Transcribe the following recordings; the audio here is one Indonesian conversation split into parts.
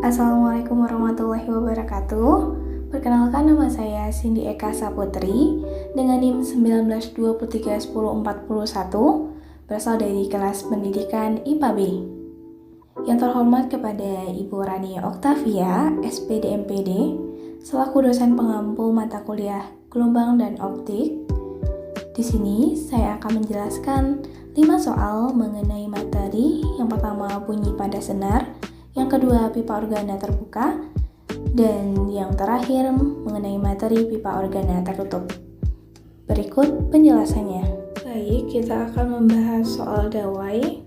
Assalamualaikum warahmatullahi wabarakatuh. Perkenalkan, nama saya Cindy Eka Saputri dengan NIM 19231041, berasal dari kelas pendidikan IPA B. Yang terhormat kepada Ibu Rani Oktavia, SPD MPD, selaku dosen pengampu mata kuliah gelombang dan optik. Di sini saya akan menjelaskan 5 soal mengenai materi. Yang pertama, bunyi pada senar. Yang kedua, pipa organa terbuka. Dan yang terakhir, mengenai materi pipa organa tertutup. Berikut penjelasannya. Baik, kita akan membahas soal dawai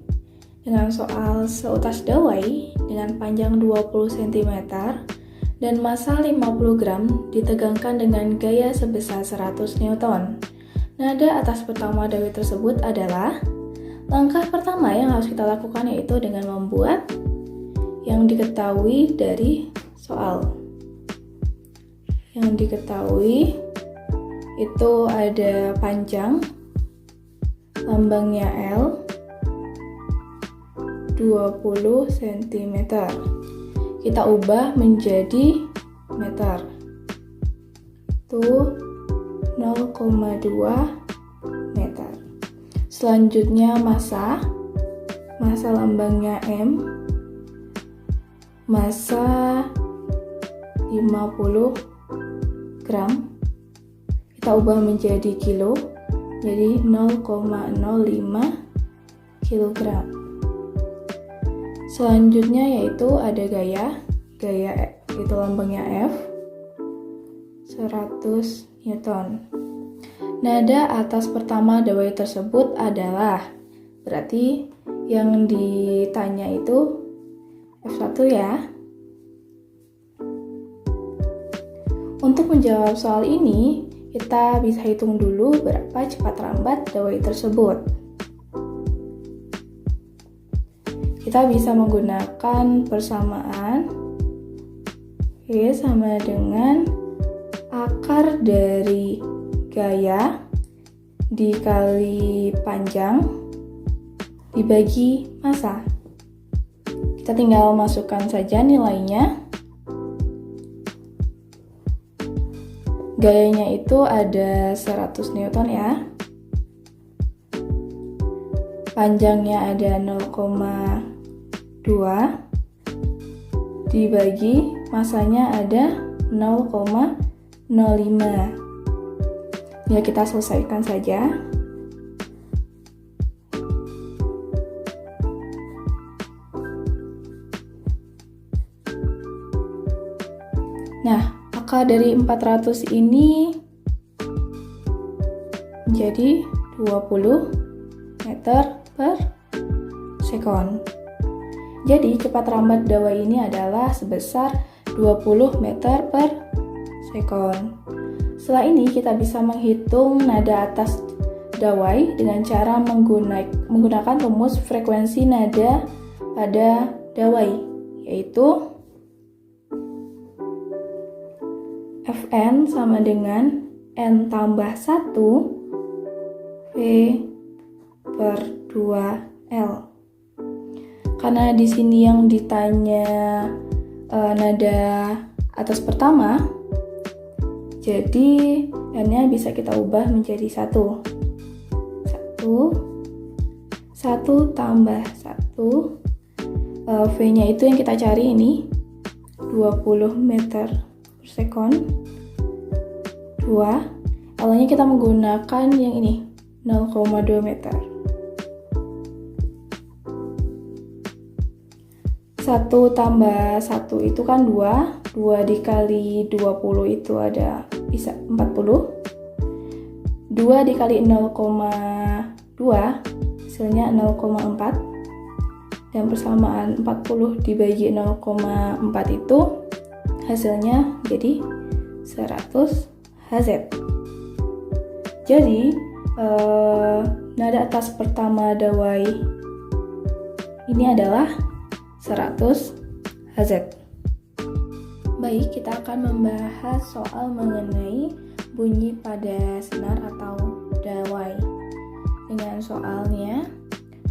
dengan soal seutas dawai dengan panjang 20 cm dan massa 50 gram ditegangkan dengan gaya sebesar 100 Newton. Nada atas pertama dawai tersebut adalah, langkah pertama yang harus kita lakukan yaitu dengan membuat yang diketahui dari soal. Yang diketahui itu ada panjang, lambangnya L, 20 cm. Kita ubah menjadi meter. Itu 0,2 meter. Selanjutnya massa lambangnya M, massa 50 gram, kita ubah menjadi kilo, jadi 0,05 kilogram. Selanjutnya yaitu ada gaya itu lambangnya F, 100 Newton. Nada atas pertama dawai tersebut adalah, berarti yang ditanya itu F1 ya. Untuk menjawab soal ini, kita bisa hitung dulu berapa cepat lambat dawai tersebut. Kita bisa menggunakan persamaan V sama dengan akar dari gaya dikali panjang dibagi massa. Kita tinggal masukkan saja nilainya. Gayanya itu ada 100 Newton ya. Panjangnya ada 0,2 dibagi massanya ada 0,05. Ya, kita selesaikan saja. Nah, akar dari 400 ini menjadi 20 meter per sekon. Jadi, cepat lambat dawai ini adalah sebesar 20 meter per sekon. Setelah ini, kita bisa menghitung nada atas dawai dengan cara menggunakan rumus frekuensi nada pada dawai, yaitu Fn sama dengan N tambah 1 V per 2L. Karena di sini yang ditanya nada atas pertama, jadi N-nya bisa kita ubah menjadi 1 tambah 1, V-nya itu yang kita cari ini 20 meter per sekon. 2, L-nya kita menggunakan yang ini 0,2 meter. 1 tambah 1 itu kan 2 dikali 20 itu ada bisa 40. 2 dikali 0,2 hasilnya 0,4. Dan persamaan 40 dibagi 0,4 itu hasilnya jadi 100 Hz. Jadi nada atas pertama dawai ini adalah 100 Hz. Baik, kita akan membahas soal mengenai bunyi pada senar atau dawai. Dengan soalnya,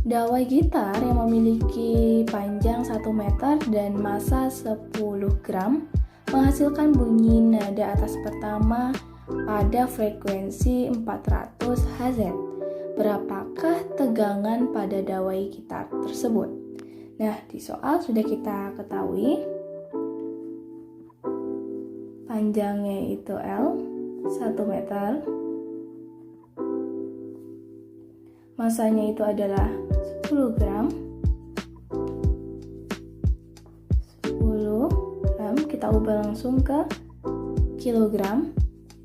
Dawai gitar yang memiliki panjang 1 meter dan massa 10 gram menghasilkan bunyi nada atas pertama pada frekuensi 400 Hz. Berapakah tegangan pada dawai gitar tersebut? Nah, di soal sudah kita ketahui panjangnya itu L 1 meter, masanya itu adalah 10 gram. 10 gram kita ubah langsung ke kilogram,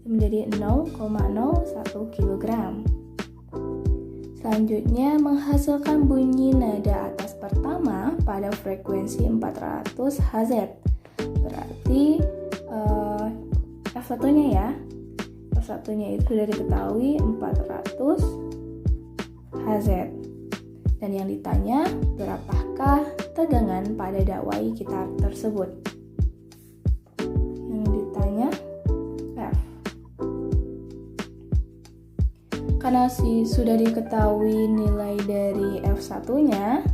menjadi 0,01 kilogram. Selanjutnya menghasilkan bunyi nada atas pertama pada frekuensi 400 Hz. Berarti F1-nya ya. F1-nya itu sudah diketahui 400 Hz. Dan yang ditanya, berapakah tegangan pada dawai gitar tersebut? Yang ditanya F. Karena sudah diketahui nilai dari F1-nya,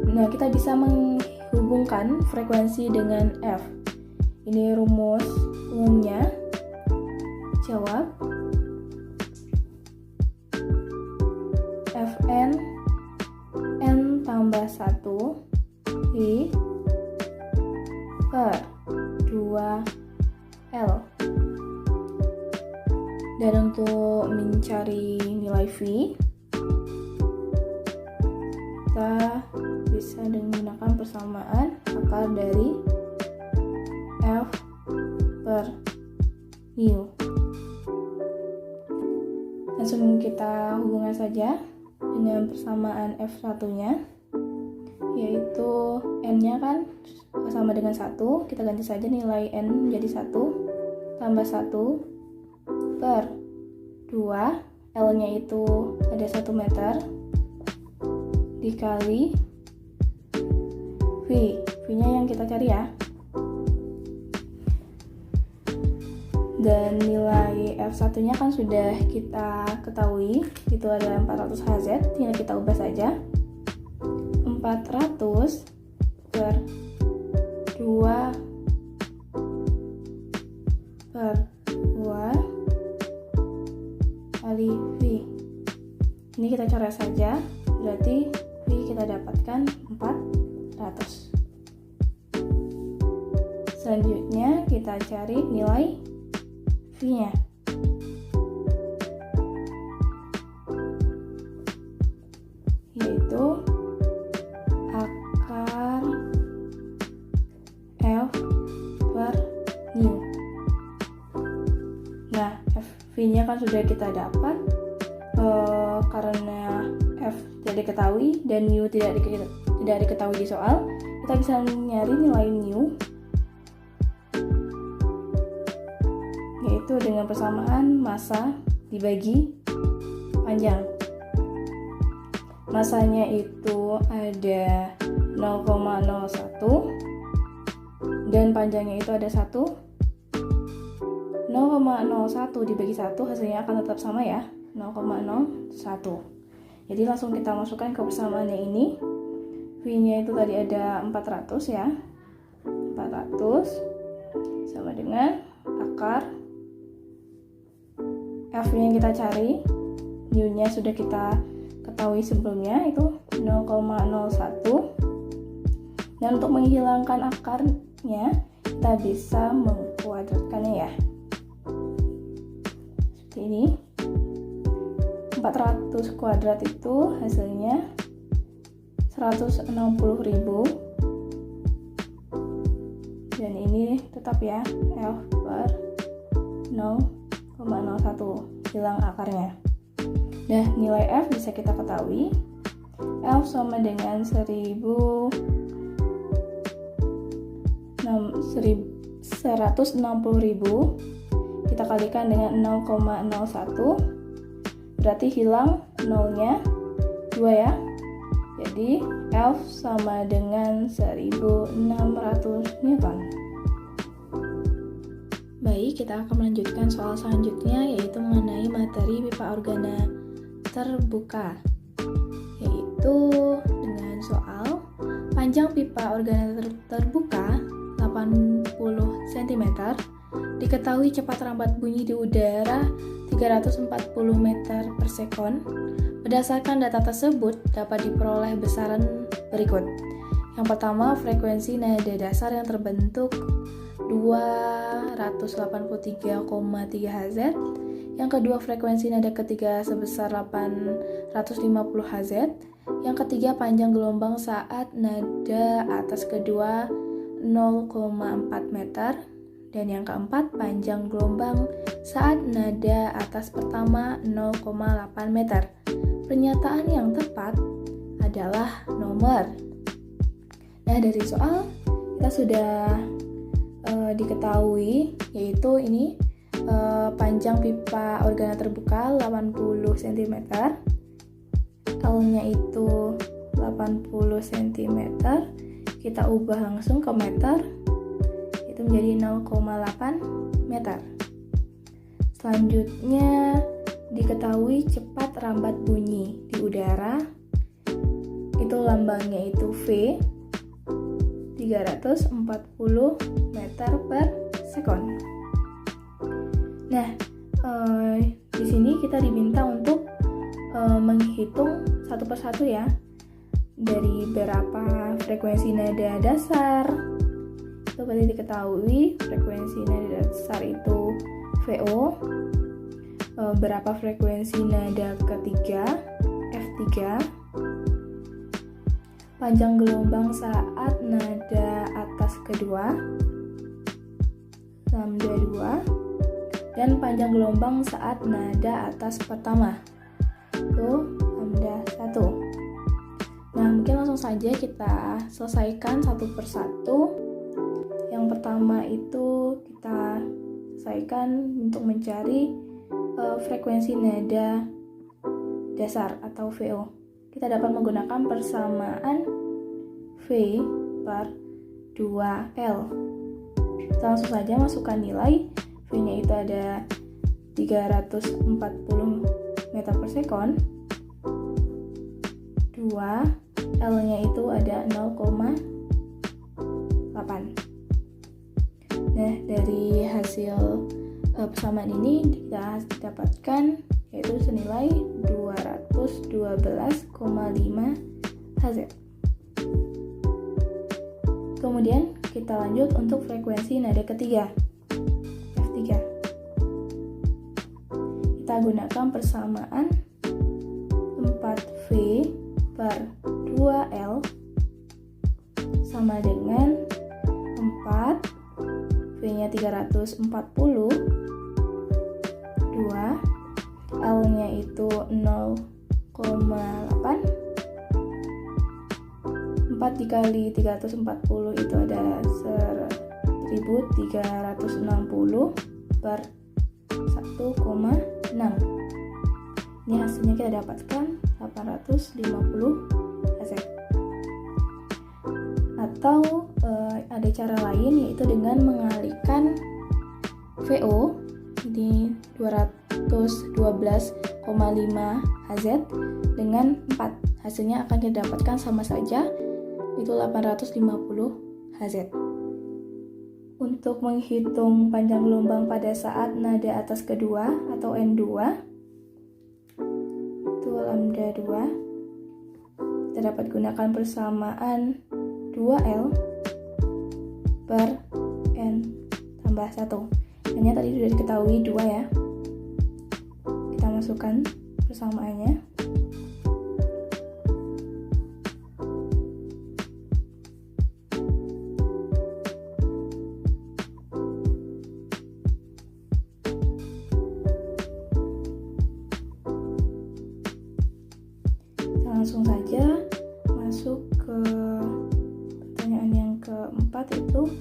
nah kita bisa menghubungkan frekuensi dengan F. Ini rumus umumnya. Jawab Fn N tambah 1 I per 2 L. Dan untuk mencari nilai V, kita bisa menggunakan persamaan akar dari F per mu. Langsung kita hubungkan saja dengan persamaan F1-nya, yaitu N-nya kan sama dengan 1, kita ganti saja nilai N menjadi 1 tambah 1 per 2, L-nya itu ada 1 meter dikali V. V-nya yang kita cari ya. Dan nilai F1-nya kan sudah kita ketahui, itu adalah 400 Hz. Tinggal kita ubah saja. 400 per 2 per 2 kali V. Ini kita coret saja, berarti V kita dapatkan 400. Selanjutnya kita cari nilai V-nya. Yaitu akar F per mu. Nah, V-nya kan sudah kita dapat, karena F tidak diketahui dan mu tidak diketahui di soal, kita bisa nyari nilai mu, yaitu dengan persamaan massa dibagi panjang. Massanya itu ada 0,01 dan panjangnya itu ada 1. 0,01 dibagi 1 hasilnya akan tetap sama ya, 0,01. Jadi langsung kita masukkan ke persamaannya ini. V-nya itu tadi ada 400 ya. 400 sama dengan akar F yang kita cari, mu-nya sudah kita ketahui sebelumnya itu 0,01. Dan untuk menghilangkan akarnya, kita bisa mengkuadratkannya ya. Seperti ini. 400 kuadrat itu hasilnya 160.000. Dan ini tetap ya, F per 0,01, hilang akarnya. Nah, nilai F bisa kita ketahui. F sama dengan 160.000 kita kalikan dengan 0,01, berarti hilang 0-nya 2 ya. Jadi F sama dengan 1600 Newton. Baik, kita akan melanjutkan soal selanjutnya, yaitu mengenai materi pipa organa terbuka, yaitu yaitu dengan soal panjang pipa organa terbuka 80 cm, diketahui cepat rambat bunyi di udara 340 meter per sekon. Berdasarkan data tersebut dapat diperoleh besaran berikut. Yang pertama, frekuensi nada dasar yang terbentuk 283,3 Hz. Yang kedua, frekuensi nada ketiga sebesar 850 Hz. Yang ketiga, panjang gelombang saat nada atas kedua 0,4 meter. Dan yang keempat, panjang gelombang saat nada atas pertama 0,8 meter. Pernyataan yang tepat adalah nomor. Nah, dari soal kita sudah diketahui, yaitu ini panjang pipa organa terbuka 80 cm, L-nya itu 80 cm, kita ubah langsung ke meter, itu menjadi 0,8 meter. Selanjutnya diketahui cepat rambat bunyi di udara, itu lambangnya itu V, 340 meter per sekon. Nah, di sini kita diminta untuk menghitung satu persatu ya, dari berapa frekuensi nada dasar. Itu berarti diketahui frekuensi nada dasar itu VO, berapa frekuensi nada ketiga F3, panjang gelombang saat nada atas kedua lambda 2, dan panjang gelombang saat nada atas pertama itu lambda 1. Nah, mungkin langsung saja kita selesaikan satu persatu. Yang pertama itu kita selesaikan untuk mencari frekuensi nada dasar atau VO. Kita dapat menggunakan persamaan V per 2L. Kita langsung saja masukkan nilai. V-nya itu ada 340 meter per sekon. 2, L-nya itu ada 0,8. Nah, dari hasil persamaan ini kita dapatkan yaitu senilai 212,5 Hz. Kemudian kita lanjut untuk frekuensi nada ketiga F3. Kita gunakan persamaan 4V per 2L sama dengan 4, V-nya 340, 2, L-nya itu 0,8. 4 dikali 340 itu ada 1360 per 1,6. Ini hasilnya kita dapatkan 850 Hz. Atau ada cara lain, yaitu dengan mengalihkan VO ini 212,5 Hz dengan 4. Hasilnya akan kita dapatkan sama saja, itu 850 Hz. Untuk menghitung panjang gelombang pada saat nada atas kedua atau N2, itu lambda 2, kita dapat gunakan persamaan 2L per N tambah 1. Hanya tadi sudah diketahui 2 ya. Kita masukkan persamaannya. Kita langsung saja masuk ke pertanyaan yang keempat, itu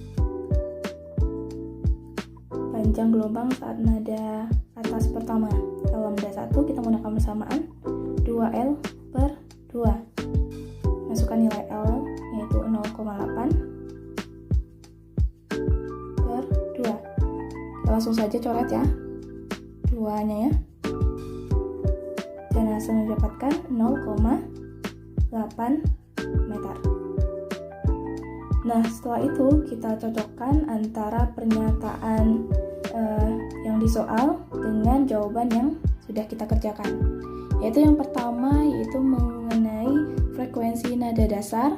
panjang gelombang saat nada atas pertama. Dalam lambda 1 kita menggunakan persamaan 2L per 2. Masukkan nilai L yaitu 0,8 per 2. Kita langsung saja coret ya 2-nya ya. Dan hasilnya didapatkan 0,8 meter. Nah, setelah itu kita cocokkan antara pernyataan yang di soal dengan jawaban yang sudah kita kerjakan. Yaitu yang pertama yaitu mengenai frekuensi nada dasar.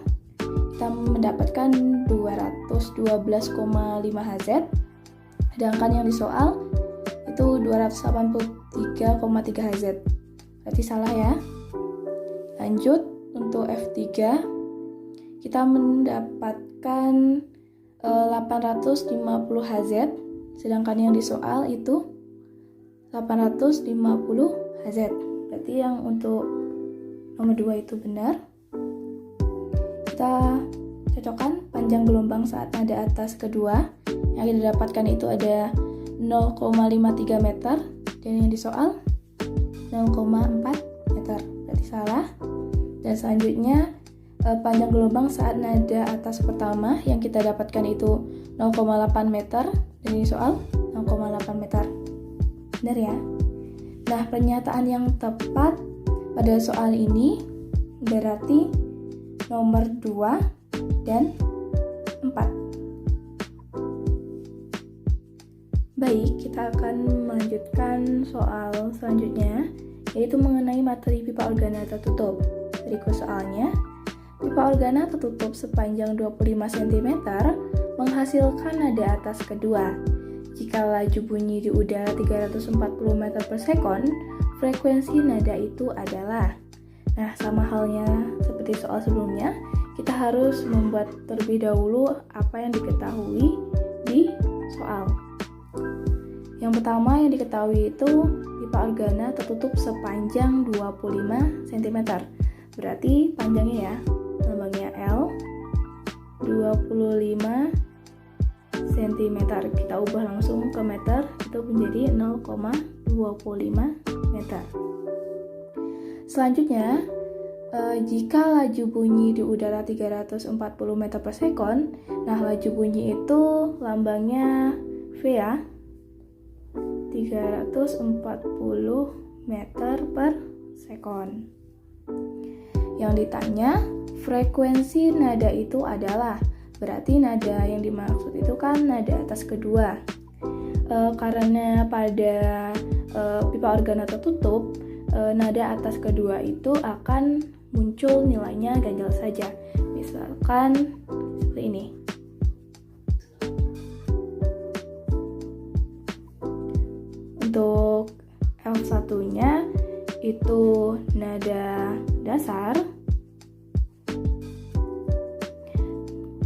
Kita mendapatkan 212,5 Hz. Sedangkan yang di soal itu 283,3 Hz. Berarti salah ya. Lanjut untuk F3 kita mendapatkan 850 Hz. Sedangkan yang di soal itu 850 Hz. Berarti yang untuk nomor 2 itu benar. Kita cocokkan panjang gelombang saat nada atas kedua. Yang kita dapatkan itu ada 0,53 meter. Dan yang di soal 0,4 meter. Berarti salah. Dan selanjutnya panjang gelombang saat nada atas pertama yang kita dapatkan itu 0,8 meter. Dan ini soal 0,8 meter. Benar ya? Nah, pernyataan yang tepat pada soal ini berarti nomor 2 dan 4. Baik, kita akan melanjutkan soal selanjutnya, yaitu mengenai materi pipa organa tertutup. Berikut soalnya. Pipa organa tertutup sepanjang 25 cm menghasilkan nada atas kedua. Jika laju bunyi di udara 340 meter per sekon, frekuensi nada itu adalah. Nah, sama halnya seperti soal sebelumnya, kita harus membuat terlebih dahulu apa yang diketahui di soal. Yang pertama yang diketahui itu pipa organa tertutup sepanjang 25 cm. Berarti panjangnya ya, lambangnya L, 25 cm. Kita ubah langsung ke meter, itu menjadi 0,25 meter. Selanjutnya, jika laju bunyi di udara 340 meter per sekon, nah laju bunyi itu lambangnya V ya, 340 meter per sekon. Yang ditanya, frekuensi nada itu adalah, berarti nada yang dimaksud itu kan nada atas kedua. Karena pada pipa organa tertutup, nada atas kedua itu akan muncul nilainya ganjil saja. Misalkan seperti ini. Untuk F1-nya itu nada dasar.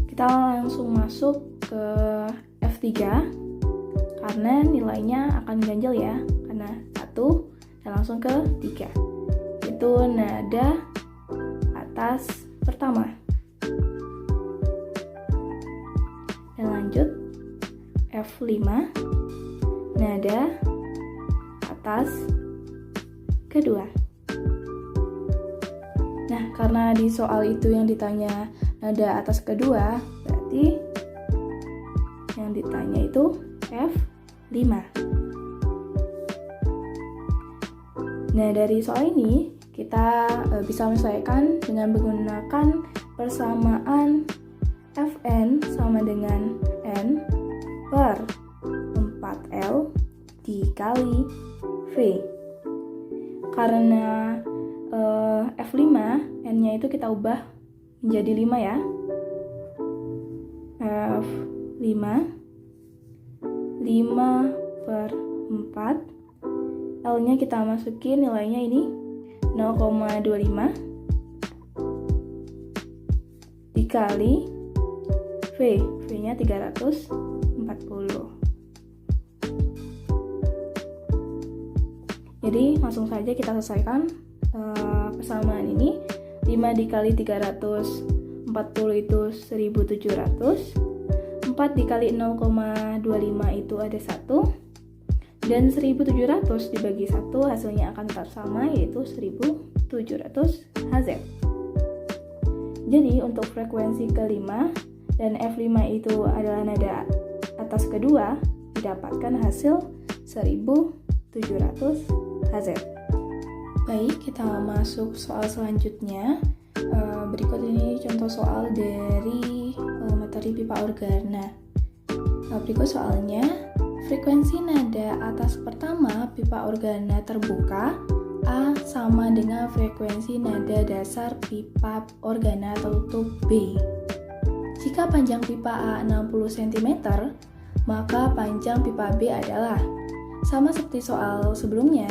Kita langsung masuk ke F3 karena nilainya akan ganjil ya, karena 1 dan langsung ke 3. Itu nada atas pertama. Dan lanjut F5, nada atas kedua. Nah, karena di soal itu yang ditanya nada atas kedua, berarti yang ditanya itu F5. Nah, dari soal ini kita bisa menyesuaikan dengan menggunakan persamaan Fn sama dengan N per 4L dikali V. Karena F5, N-nya itu kita ubah menjadi 5 ya. F5, 5 per 4. L-nya kita masukin nilainya ini 0,25 dikali V. V-nya 340. Jadi langsung saja kita selesaikan persamaan ini. 5 dikali 340 itu 1700. 4 dikali 0,25 itu ada 1. Dan 1700 dibagi 1 hasilnya akan tetap sama, yaitu 1700 Hz. Jadi untuk frekuensi kelima dan F5 itu adalah nada atas kedua, didapatkan hasil 1700 Hz. Baik, kita masuk soal selanjutnya. Berikut ini contoh soal dari materi pipa organa. Berikut soalnya, frekuensi nada atas pertama pipa organa terbuka A sama dengan frekuensi nada dasar pipa organa tertutup B. Jika panjang pipa A 60 cm, maka panjang pipa B adalah, sama seperti soal sebelumnya,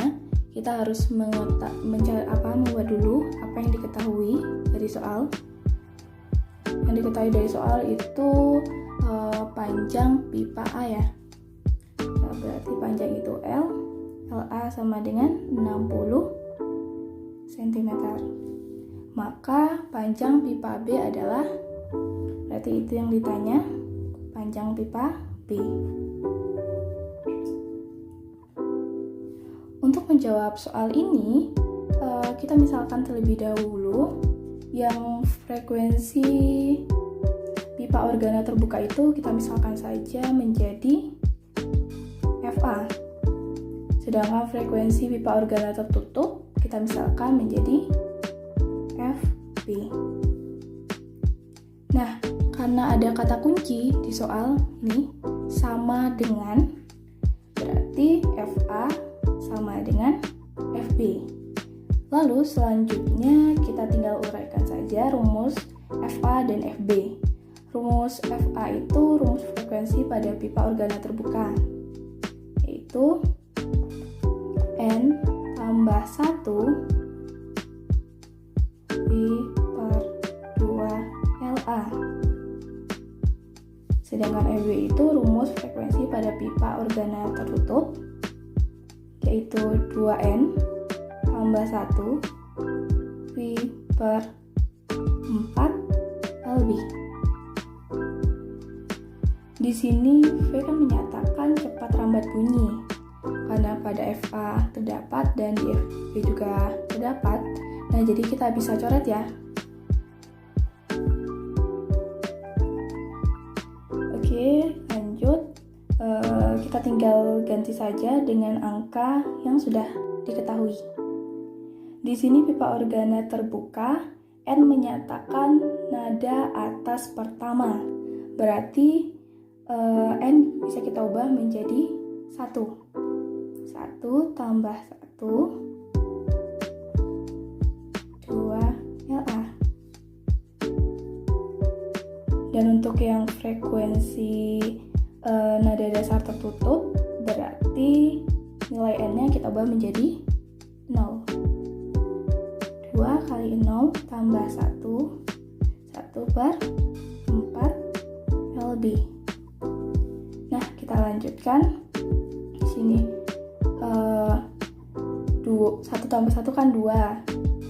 kita harus membuat dulu apa yang diketahui dari soal. Yang diketahui dari soal itu panjang pipa A ya. Nah, berarti panjang itu L, LA sama dengan 60 cm. Maka panjang pipa B adalah, berarti itu yang ditanya, panjang pipa B. Untuk menjawab soal ini, kita misalkan terlebih dahulu yang frekuensi pipa organa terbuka itu kita misalkan saja menjadi FA. Sedangkan frekuensi pipa organa tertutup kita misalkan menjadi FB. Nah, karena ada kata kunci di soal ini sama dengan, berarti FA sama dengan FB. Lalu selanjutnya kita tinggal uraikan saja rumus FA dan FB. Rumus FA itu rumus frekuensi pada pipa organa terbuka, yaitu N tambah 1 V per 2 LA. Sedangkan FB itu rumus frekuensi pada pipa organa tertutup, yaitu 2N tambah 1 V per 4 LB. Di sini V kan menyatakan cepat rambat bunyi, karena pada FA terdapat dan di FB juga terdapat. Nah, jadi kita bisa coret ya. Oke, lanjut. Kita tinggal ganti saja dengan angka yang sudah diketahui. Di sini pipa organa terbuka, N menyatakan nada atas pertama. Berarti N bisa kita ubah menjadi 1. 1 tambah 1, 2 LA. Dan untuk yang frekuensi nada dasar tertutup, berarti nilai N-nya kita ubah menjadi 0. 2 kali 0 tambah 1, 1 per 4 LB. Nah, kita lanjutkan. Di sini 1 tambah 1 kan 2.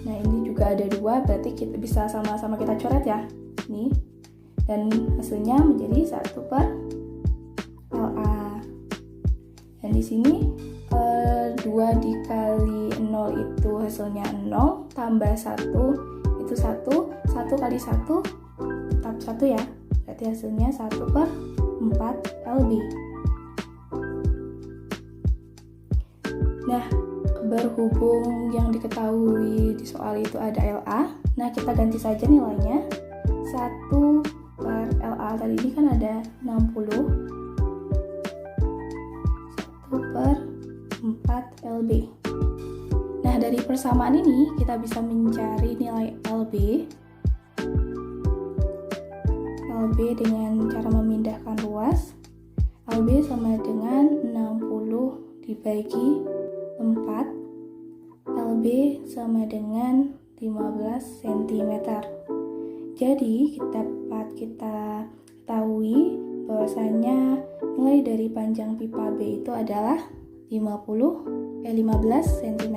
Nah, ini juga ada 2, berarti kita bisa sama-sama kita coret ya. Nih. Dan hasilnya menjadi 1 per LA. Dan di sini 2 dikali 0 itu hasilnya 0, tambah 1 itu 1, 1 kali 1 tetap 1 ya. Berarti hasilnya 1 per 4 LB. Nah, berhubung yang diketahui di soal itu ada LA, nah kita ganti saja nilainya. 1 per LA tadi ini kan ada 60, 1 per 4 LB. Nah, dari persamaan ini kita bisa mencari nilai LB. LB dengan cara memindahkan ruas. LB sama dengan 60 dibagi 4. LB sama dengan 15 cm. Jadi dapat kita ketahui bahwasanya nilai dari panjang pipa B itu adalah 15 cm.